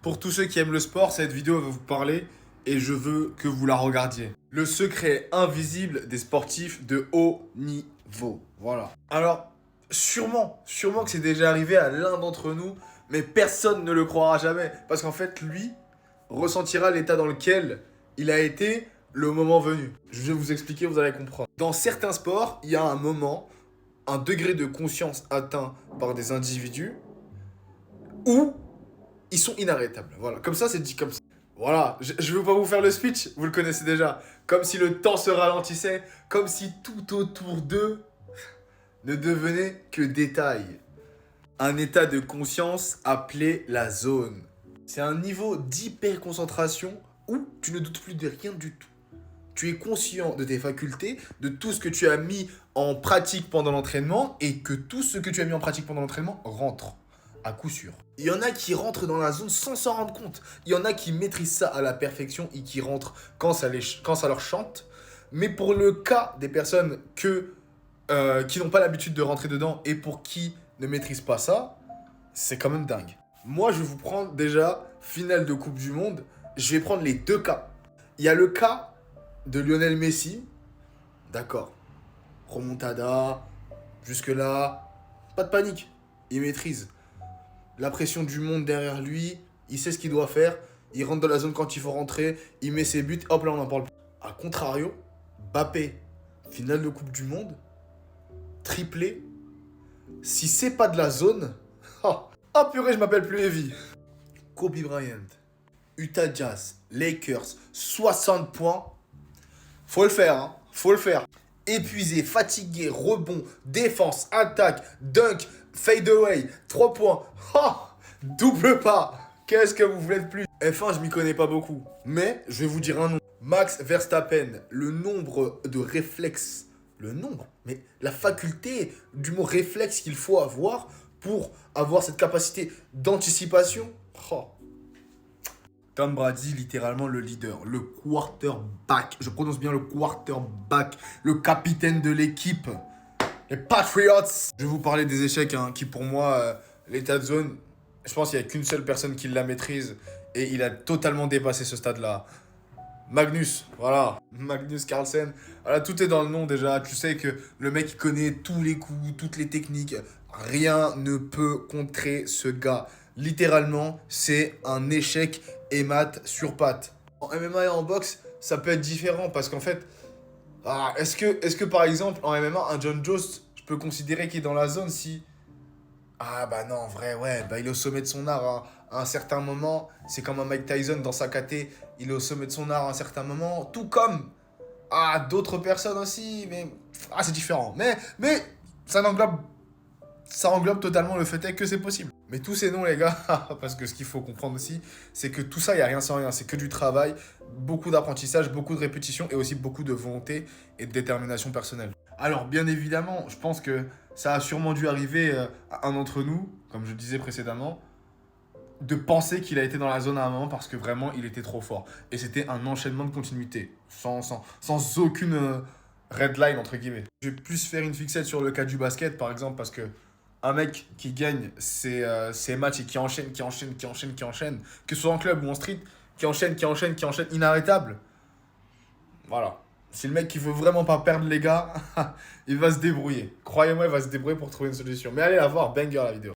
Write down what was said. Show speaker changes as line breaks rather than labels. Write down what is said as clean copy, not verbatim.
Pour tous ceux qui aiment le sport, cette vidéo va vous parler et je veux que vous la regardiez. Le secret invisible des sportifs de haut niveau. Voilà. Alors, sûrement que c'est déjà arrivé à l'un d'entre nous, mais personne ne le croira jamais. Parce qu'en fait, lui ressentira l'état dans lequel il a été le moment venu. Je vais vous expliquer, vous allez comprendre. Dans certains sports, il y a un moment, un degré de conscience atteint par des individus où ils sont inarrêtables. Voilà, comme ça, c'est dit comme ça. Voilà, je ne veux pas vous faire le speech, vous le connaissez déjà. Comme si le temps se ralentissait, comme si tout autour d'eux ne devenait que détail. Un état de conscience appelé la zone. C'est un niveau d'hyperconcentration où tu ne doutes plus de rien du tout. Tu es conscient de tes facultés, de tout ce que tu as mis en pratique pendant l'entraînement et que tout ce que tu as mis en pratique pendant l'entraînement rentre. À coup sûr. Il y en a qui rentrent dans la zone sans s'en rendre compte. Il y en a qui maîtrisent ça à la perfection et qui rentrent quand ça leur chante. Mais pour le cas des personnes qui n'ont pas l'habitude de rentrer dedans et pour qui ne maîtrisent pas ça, c'est quand même dingue. Moi, je vais vous prendre déjà finale de Coupe du Monde. Je vais prendre les deux cas. Il y a le cas de Lionel Messi. D'accord. Remontada. Jusque-là, pas de panique. Il maîtrise. La pression du monde derrière lui, il sait ce qu'il doit faire, il rentre dans la zone quand il faut rentrer, il met ses buts, hop là on en parle plus. A contrario, Mbappé, finale de Coupe du Monde, triplé, si c'est pas de la zone, oh purée je m'appelle plus Evie. Kobe Bryant, Utah Jazz, Lakers, 60 points, faut le faire hein, faut le faire. Épuisé, fatigué, rebond, défense, attaque, dunk, fade away, 3 points. Oh, double pas. Qu'est-ce que vous voulez de plus? F1, je m'y connais pas beaucoup. Mais je vais vous dire un nom. Max Verstappen, le nombre de réflexes. Le nombre, mais la faculté du mot réflexe qu'il faut avoir pour avoir cette capacité d'anticipation. Oh. Tom Brady, littéralement le leader, le quarterback. Je prononce bien le quarterback, le capitaine de l'équipe. Les Patriots. Je vais vous parler des échecs qui, pour moi, l'état de zone, je pense qu'il n'y a qu'une seule personne qui la maîtrise et il a totalement dépassé ce stade-là. Magnus, voilà. Magnus Carlsen. Voilà, tout est dans le nom déjà. Tu sais que le mec, il connaît tous les coups, toutes les techniques. Rien ne peut contrer ce gars. Littéralement, c'est un échec et mat sur patte. En MMA et en boxe, ça peut être différent parce qu'en fait, est-ce que par exemple, en MMA, un John Jones, je peux considérer qu'il est dans la zone si... Ah bah non, en vrai, ouais, bah il est au sommet de son art hein. À un certain moment. C'est comme un Mike Tyson dans sa KT, il est au sommet de son art à un certain moment. Tout comme d'autres personnes aussi, mais c'est différent. Mais ça englobe totalement le fait est que c'est possible. Mais tous ces noms, les gars, parce que ce qu'il faut comprendre aussi, c'est que tout ça, il n'y a rien sans rien. C'est que du travail, beaucoup d'apprentissage, beaucoup de répétition et aussi beaucoup de volonté et de détermination personnelle. Alors, bien évidemment, je pense que ça a sûrement dû arriver à un d'entre nous, comme je disais précédemment, de penser qu'il a été dans la zone à un moment parce que vraiment, il était trop fort. Et c'était un enchaînement de continuité, sans aucune red line, entre guillemets. Je vais plus faire une fixette sur le cas du basket, par exemple, parce que un mec qui gagne ses matchs et qui enchaîne, que ce soit en club ou en street, qui enchaîne, inarrêtable. Voilà. Si le mec qui veut vraiment pas perdre les gars, il va se débrouiller. Croyez-moi, il va se débrouiller pour trouver une solution. Mais allez la voir, banger la vidéo.